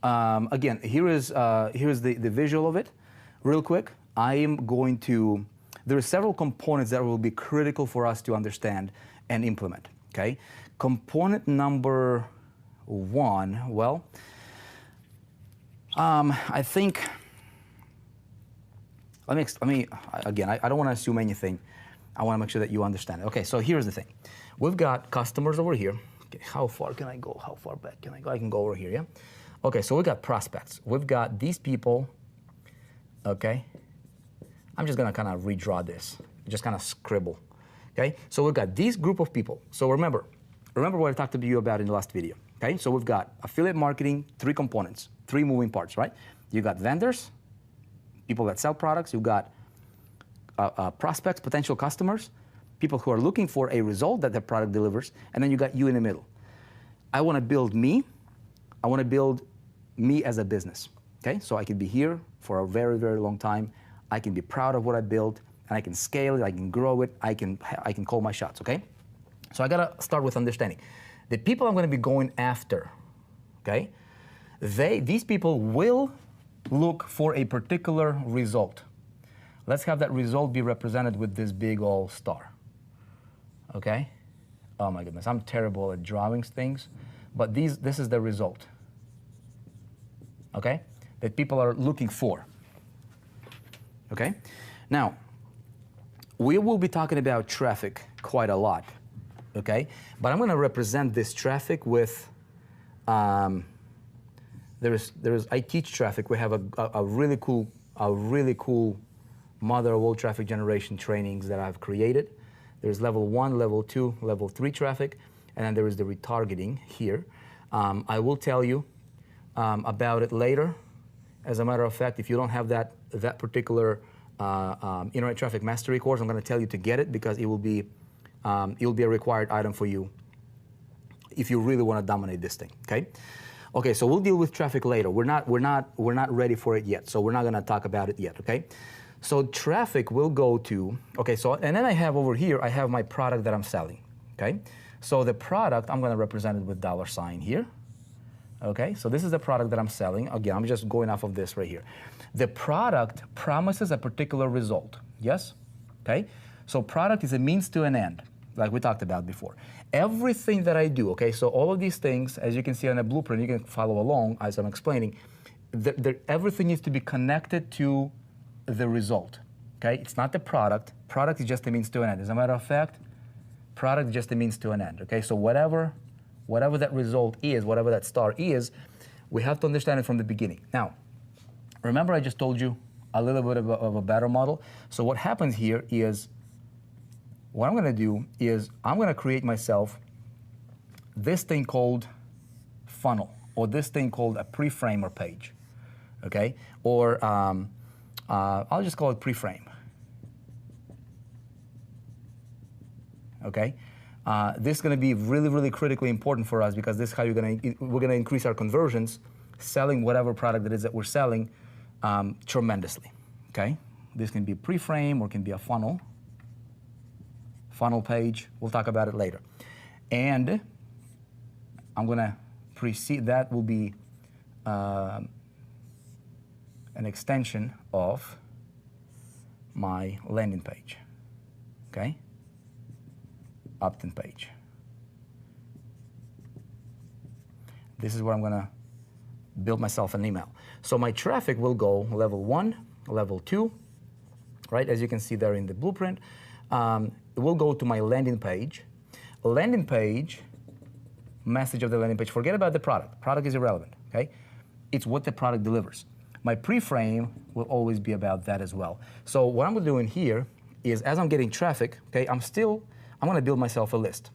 Again, here's the visual of it. Real quick, I am going to, there are several components that will be critical for us to understand and implement, okay? Component number one, well, I think, again, I don't want to assume anything. I want to make sure that you understand it. Okay, so here's the thing. We've got customers over here. Okay, how far can I go? How far back can I go? I can go over here, yeah? Okay, so we've got prospects. We've got these people, okay? I'm just gonna kind of redraw this, just kind of scribble, okay? So we've got this group of people. So remember what I talked to you about in the last video, okay? So we've got affiliate marketing, 3 components, 3 moving parts, right? You got vendors, people that sell products, you've got prospects, potential customers, people who are looking for a result that their product delivers, and then you got you in the middle. I wanna build me, I want to build me as a business, okay? So I can be here for a very, very long time. I can be proud of what I built, and I can scale it, I can grow it, I can call my shots, okay? So I gotta start with understanding. The people I'm gonna be going after, okay? These people will look for a particular result. Let's have that result be represented with this big old star, okay? Oh my goodness, I'm terrible at drawing things. But this is the result, okay, that people are looking for, okay? Now, we will be talking about traffic quite a lot, okay? But I'm going to represent this traffic with, I teach traffic. We have a really cool mother of all traffic generation trainings that I've created. There's level 1, level 2, level 3 traffic. And then there is the retargeting here. I will tell you about it later. As a matter of fact, if you don't have that particular Internet Traffic Mastery course, I'm going to tell you to get it because it will be a required item for you if you really want to dominate this thing. Okay. Okay. So we'll deal with traffic later. We're not ready for it yet. So we're not going to talk about it yet. Okay. So traffic will go to. Okay. So and then I have over here I have my product that I'm selling. Okay. So the product, I'm going to represent it with $sign here. Okay, so this is the product that I'm selling. Again, I'm just going off of this right here. The product promises a particular result, yes? Okay, so product is a means to an end, like we talked about before. Everything that I do, okay, so all of these things, as you can see on the blueprint, you can follow along as I'm explaining, everything needs to be connected to the result, okay? It's not the product. Product is just a means to an end. As a matter of fact, product is just a means to an end, okay? So whatever that result is, whatever that star is, we have to understand it from the beginning. Now, remember I just told you a little bit of a better model? So what happens here is, what I'm gonna do is, I'm gonna create myself this thing called funnel, or this thing called a pre-framer page, okay? Or I'll just call it pre-frame. Okay, this is going to be really, really critically important for us because this is how we're going to increase our conversions, selling whatever product it is that we're selling tremendously. Okay, this can be pre-frame or can be a funnel page. We'll talk about it later. And I'm going to precede that will be an extension of my landing page. Okay. Opt-in page. This is where I'm going to build myself an email. So my traffic will go level 1, level 2, right? As you can see there in the blueprint. It will go to my landing page. Landing page, message of the landing page, forget about the product. Product is irrelevant, okay? It's what the product delivers. My pre-frame will always be about that as well. So what I'm doing here is as I'm getting traffic, okay, I'm going to build myself a list,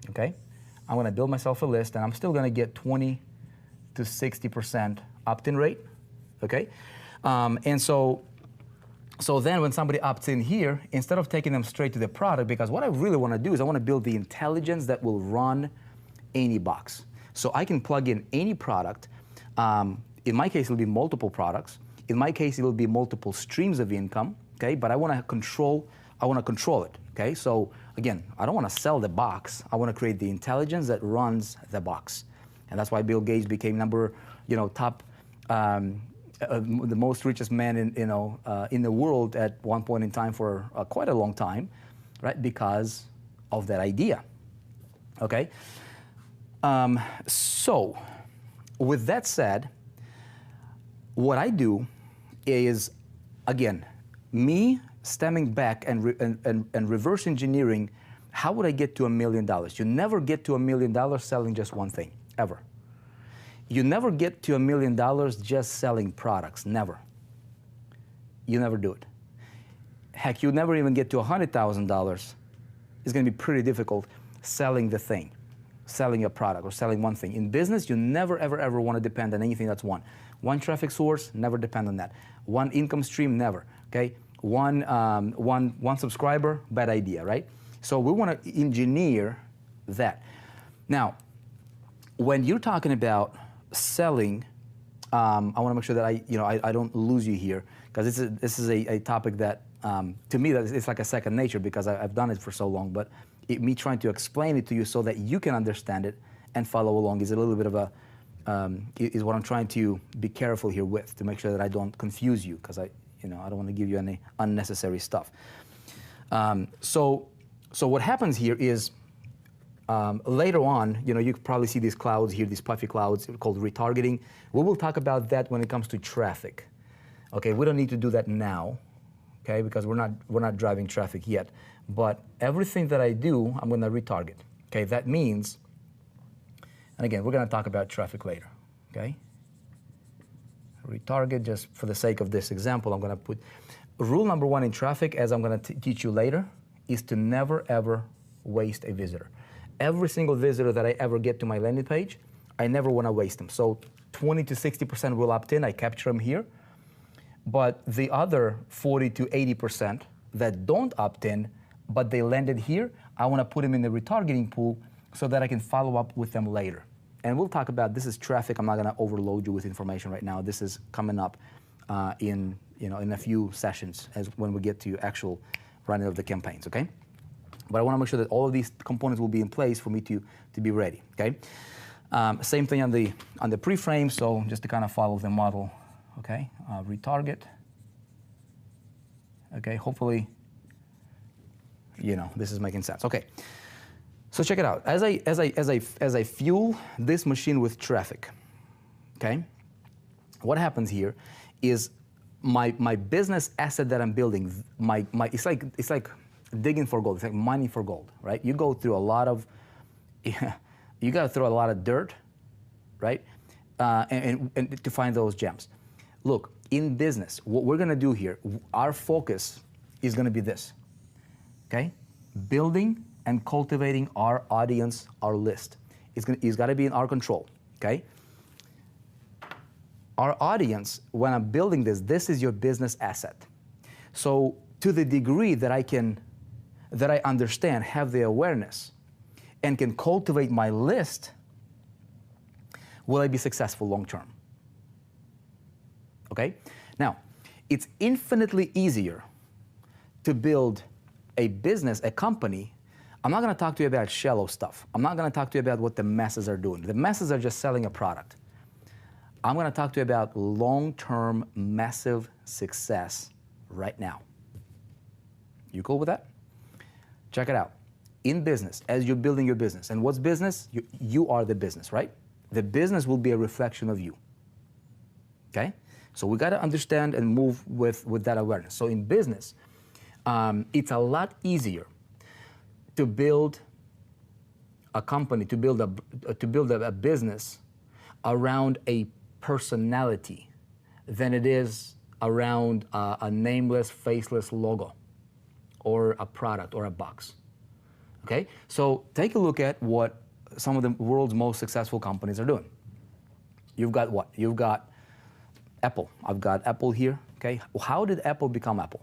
okay? I'm going to build myself a list, and I'm still going to get 20 to 60% opt-in rate, okay? And so then when somebody opts in here, instead of taking them straight to the product, because what I really want to do is I want to build the intelligence that will run any box. So I can plug in any product. In my case, it'll be multiple products. In my case, it will be multiple streams of income, okay? But I want to control it, okay? So again, I don't want to sell the box. I want to create the intelligence that runs the box. And that's why Bill Gates became top, the most richest man in the world at one point in time for quite a long time, right? Because of that idea. Okay. So, with that said, what I do is, again, me stemming back and reverse engineering. How would I get to $1 million? You never get to $1 million selling just one thing, ever. You never get to $1 million just selling products, never. You never do it. Heck, you never even get to $100,000. It's going to be pretty difficult selling the thing, selling a product or selling one thing. In business, you never, ever, ever want to depend on anything that's one. One traffic source, never depend on that. One income stream, never, okay? One subscriber, bad idea, right? So we want to engineer that. Now, when you're talking about selling, I want to make sure that I don't lose you here, because this is a topic that to me that it's like a second nature, because I've done it for so long. But me trying to explain it to you so that you can understand it and follow along is a little bit of a is what I'm trying to be careful here with, to make sure that I don't confuse you, because I don't want to give you any unnecessary stuff. So what happens here is, later on, you can probably see these clouds here, these puffy clouds called retargeting. We will talk about that when it comes to traffic. Okay, we don't need to do that now, okay, because we're not driving traffic yet. But everything that I do, I'm going to retarget. Okay, that means, and again, we're going to talk about traffic later. Okay, retarget, just for the sake of this example, I'm going to put rule number one in traffic, as I'm going to teach you later, is to never ever waste a visitor. Every single visitor that I ever get to my landing page, I never want to waste them. So 20 to 60% will opt in, I capture them here. But the other 40 to 80% that don't opt in, but they landed here, I want to put them in the retargeting pool so that I can follow up with them later. And we'll talk about, this is traffic, I'm not going to overload you with information right now. This is coming up in a few sessions when we get to actual running of the campaigns, okay? But I want to make sure that all of these components will be in place for me to be ready, okay? Same thing on the pre-frame, so just to kind of follow the model, okay? Retarget, okay? Hopefully, this is making sense, okay? So check it out. As I fuel this machine with traffic, okay? What happens here is my business asset that I'm building, it's like digging for gold. It's like mining for gold, right? You go through a lot of, you got to throw a lot of dirt, right? And to find those gems. Look, in business, what we're going to do here, our focus is going to be this, okay? Building and cultivating our audience, our list. It's got to be in our control, okay? Our audience, when I'm building this is your business asset. So to the degree that I understand, have the awareness, and can cultivate my list, will I be successful long term? Okay? Now, it's infinitely easier to build a business, a company. I'm not going to talk to you about shallow stuff. I'm not going to talk to you about what the masses are doing. The masses are just selling a product. I'm going to talk to you about long-term, massive success right now. You cool with that? Check it out. In business, as you're building your business, and what's business? You are the business, right? The business will be a reflection of you. Okay? So we got to understand and move with that awareness. So in business, it's a lot easier to build a company, to build a business around a personality than it is around a nameless, faceless logo or a product or a box. Okay? So take a look at what some of the world's most successful companies are doing. You've got what? You've got Apple. I've got Apple here. Okay? How did Apple become Apple?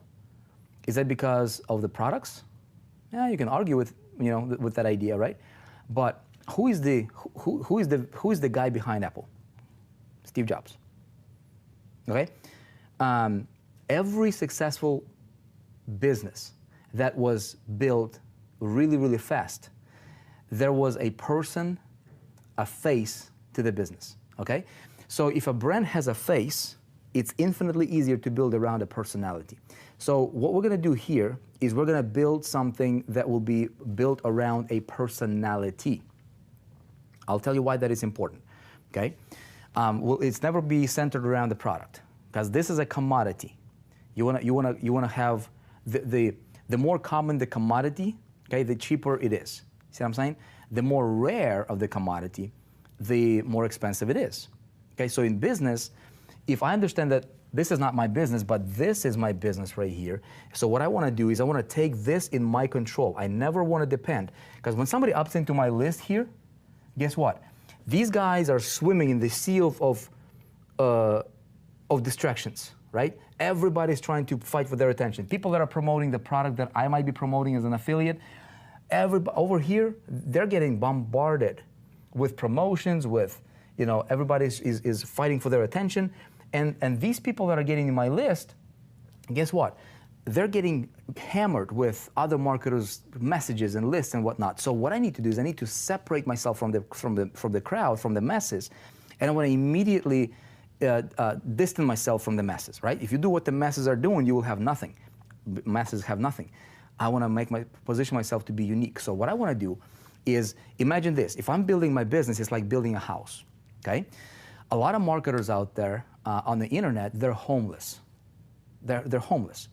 Is that because of the products? Yeah, you can argue with with that idea, right? But who is the guy behind Apple? Steve Jobs. Okay? Every successful business that was built really, really fast, there was a person, a face to to the business, okay? So if a brand has a face, it's infinitely easier to build around a personality. So what we're gonna do here is we're gonna build something that will be built around a personality. I'll tell you why that is important, okay? Well, it's never be centered around the product, because this is a commodity. You wanna have the more common the commodity, okay, the cheaper it is. See what I'm saying? The more rare of the commodity, the more expensive it is. Okay, so in business, if I understand that this is not my business, but this is my business right here, so what I want to do is I want to take this in my control. I never want to depend, because when somebody opts into my list here, guess what? These guys are swimming in the sea of distractions, right? Everybody's trying to fight for their attention. People that are promoting the product that I might be promoting as an affiliate, over here, they're getting bombarded with promotions, with, you know, everybody is fighting for their attention. And these people that are getting in my list, guess what? They're getting hammered with other marketers' messages and lists and whatnot. So what I need to do is I need to separate myself from the crowd, from the masses, and I want to immediately distance myself from the masses, right? If you do what the masses are doing, you will have nothing. Masses have nothing. I want to position myself to be unique. So what I want to do is, imagine this. If I'm building my business, it's like building a house, okay? A lot of marketers out there on the internet, they're homeless. They're homeless.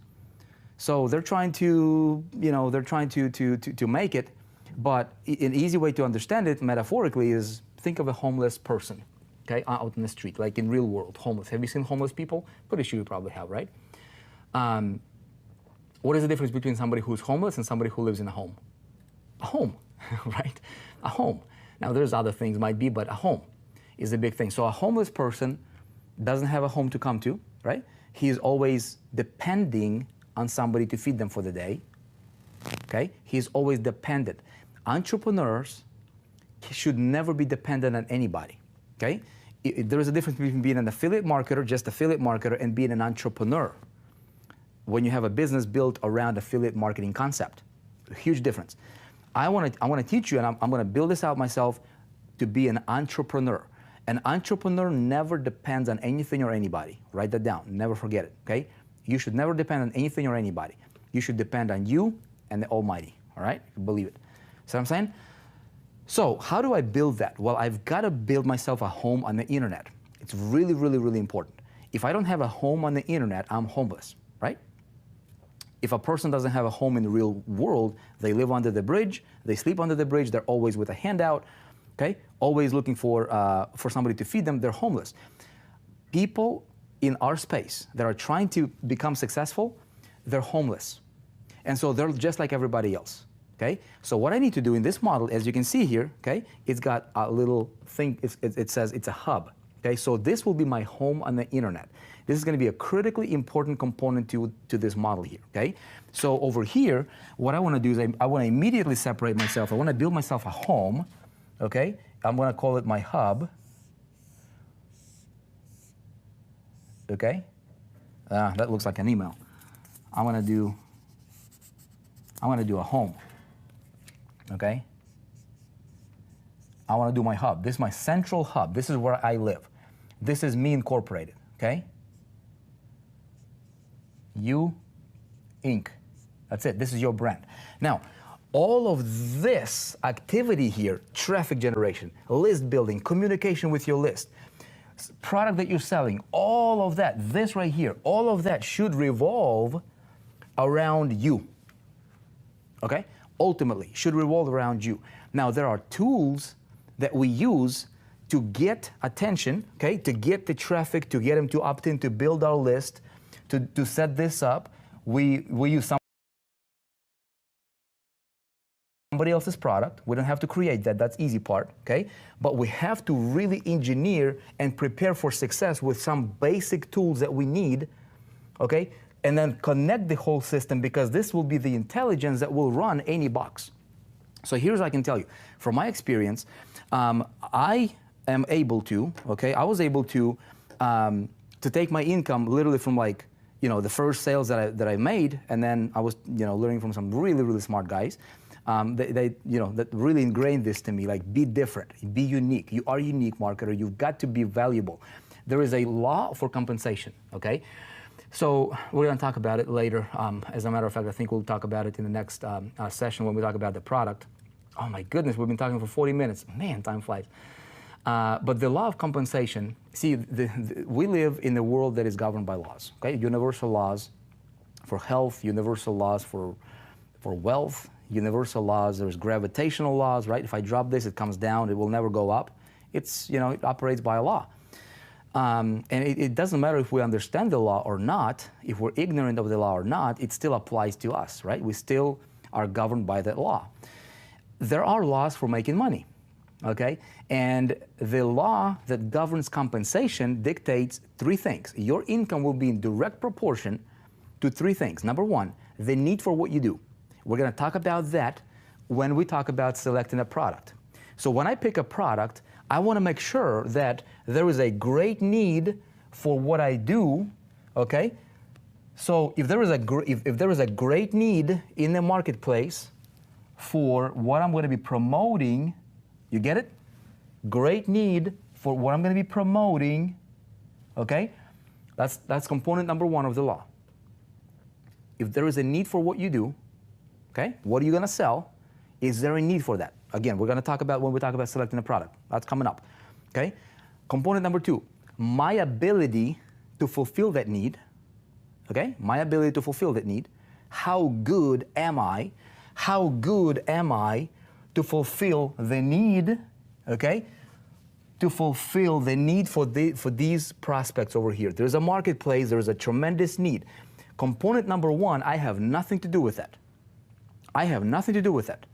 So they're trying to, you know, they're trying to make it, but an easy way to understand it metaphorically is think of a homeless person, okay, out in the street, like in real world, homeless. Have you seen homeless people? Pretty sure you probably have, right? What is the difference between somebody who's homeless and somebody who lives in a home? A home, right? A home. Now there's other things might be, but a home is a big thing. So a homeless person doesn't have a home to come to, right? He's always depending on somebody to feed them for the day, okay? He's always dependent. Entrepreneurs should never be dependent on anybody, okay? There is a difference between being an affiliate marketer, just affiliate marketer, and being an entrepreneur. When you have a business built around affiliate marketing concept, a huge difference. I want to teach you, and I'm going to build this out myself, to be an entrepreneur. An entrepreneur never depends on anything or anybody. Write that down. Never forget it, okay? You should never depend on anything or anybody. You should depend on you and the Almighty, all right? Believe it. See what I'm saying? So how do I build that? Well, I've got to build myself a home on the internet. It's really, really, really important. If I don't have a home on the internet, I'm homeless, right? If a person doesn't have a home in the real world, they live under the bridge, they sleep under the bridge, they're always with a handout, okay? Always looking for somebody to feed them, they're homeless. People in our space that are trying to become successful, they're homeless. And so they're just like everybody else, okay? So what I need to do in this model, as you can see here, okay, it's got a little thing, it says it's a hub, okay? So this will be my home on the internet. This is gonna be a critically important component to this model here, okay? So over here, what I wanna do is I wanna immediately separate myself. I wanna build myself a home, okay? I'm gonna call it my hub. Okay, that looks like an email. I'm gonna do a home. Okay, I want to do my hub. This is my central hub. This is where I live. This is me incorporated. Okay, You Inc. That's it. This is your brand. Now, all of this activity here, traffic generation, list building, communication with your list, product that you're selling, all of that, this right here, all of that should revolve around you, okay? Ultimately, should revolve around you. Now, there are tools that we use to get attention, okay? To get the traffic, to get them to opt in, to build our list, to set this up. We use somebody else's product. We don't have to create that. That's easy part, okay? But we have to really engineer and prepare for success with some basic tools that we need, okay? And then connect the whole system, because this will be the intelligence that will run any box. So here's what I can tell you. From my experience, I am able to, okay, I was able to take my income literally from, like, you know, the first sales that I made, and then I was, you know, learning from some really, really smart guys. that really ingrained this to me, like be different, be unique. You are a unique marketer. You've got to be valuable. There is a law for compensation, okay? So we're going to talk about it later. As a matter of fact, I think we'll talk about it in the next session when we talk about the product. Oh my goodness, we've been talking for 40 minutes. Man, time flies. But the law of compensation, see, we live in a world that is governed by laws, okay? Universal laws for health, universal laws for wealth, universal laws. There's gravitational laws, right? If I drop this, it comes down, it will never go up. It's, it operates by a law. And it doesn't matter if we understand the law or not, if we're ignorant of the law or not, it still applies to us, right? We still are governed by that law. There are laws for making money, okay? And the law that governs compensation dictates three things. Your income will be in direct proportion to three things. Number one, the need for what you do. We're going to talk about that when we talk about selecting a product. So when I pick a product, I want to make sure that there is a great need for what I do, okay? So if there is a great need in the marketplace for what I'm going to be promoting, you get it? Great need for what I'm going to be promoting, okay? That's component number one of the law. If there is a need for what you do, okay, what are you going to sell? Is there a need for that? Again, we're going to talk about when we talk about selecting a product. That's coming up, okay? Component number two, my ability to fulfill that need, okay? My ability to fulfill that need. How good am I? How good am I to fulfill the need, okay? To fulfill the need for these prospects over here. There's a marketplace, there's a tremendous need. Component number one, I have nothing to do with that. I have nothing to do with that.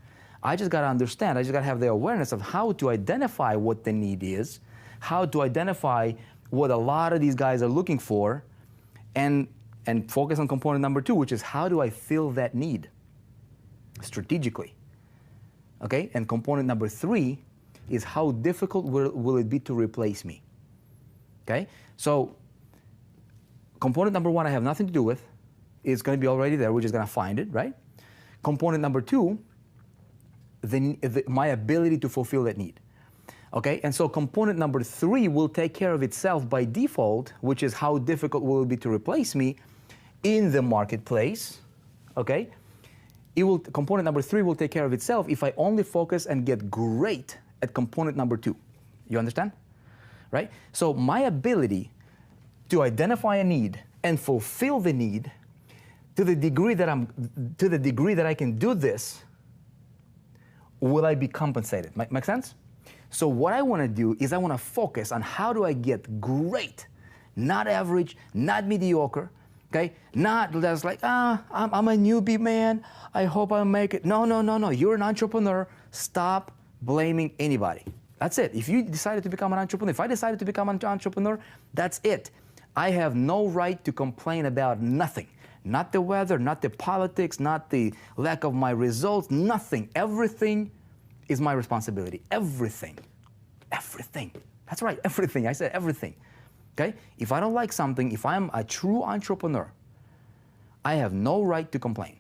I just got to understand, I just got to have the awareness of how to identify what the need is, how to identify what a lot of these guys are looking for, and focus on component number two, which is how do I fill that need strategically, okay? And component number three is how difficult will it be to replace me, okay? So component number one I have nothing to do with. It's going to be already there. We're just going to find it, right? Component number two, my ability to fulfill that need. Okay, and so component number three will take care of itself by default, which is how difficult will it be to replace me in the marketplace. Okay, component number three will take care of itself if I only focus and get great at component number two. You understand? Right? So my ability to identify a need and fulfill the need to the degree that I can do this, will I be compensated? Make sense? So what I want to do is I want to focus on how do I get great, not average, not mediocre, okay? Not just like, I'm a newbie, man. I hope I'll make it. No. You're an entrepreneur. Stop blaming anybody. That's it. If you decided to become an entrepreneur, if I decided to become an entrepreneur, that's it. I have no right to complain about nothing. Not the weather, not the politics, not the lack of my results, nothing. Everything is my responsibility. Everything. Everything. That's right, everything. I said everything. Okay? If I don't like something, if I'm a true entrepreneur, I have no right to complain.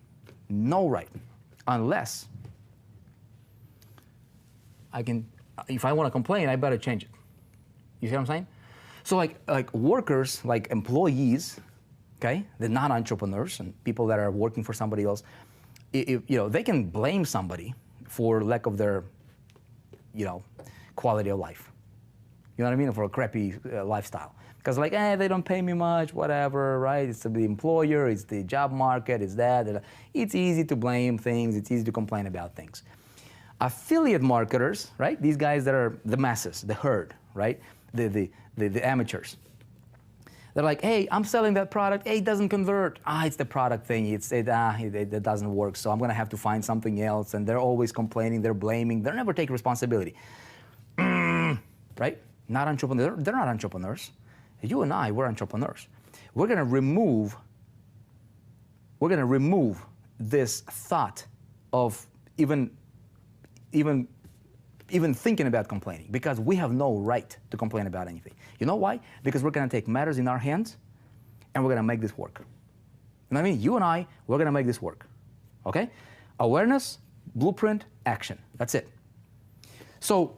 No right. Unless if I want to complain, I better change it. You see what I'm saying? So like workers, like employees, okay, the non-entrepreneurs and people that are working for somebody else, they can blame somebody for lack of their, quality of life. You know what I mean? For a crappy lifestyle. Because they don't pay me much, whatever, right? It's the employer, it's the job market, it's that. It's easy to blame things, it's easy to complain about things. Affiliate marketers, right? These guys that are the masses, the herd, right? The amateurs. They're like, hey, I'm selling that product. Hey, it doesn't convert. It's the product thing. It doesn't work, so I'm going to have to find something else. And they're always complaining. They're blaming. They never take responsibility. Right? Not entrepreneurs. They're not entrepreneurs. You and I, we're entrepreneurs. We're going to remove this thought of even thinking about complaining, because we have no right to complain about anything. You know why? Because we're going to take matters in our hands and we're going to make this work. You know what I mean? You and I, we're going to make this work. Okay? Awareness, Blueprint, action. That's it. So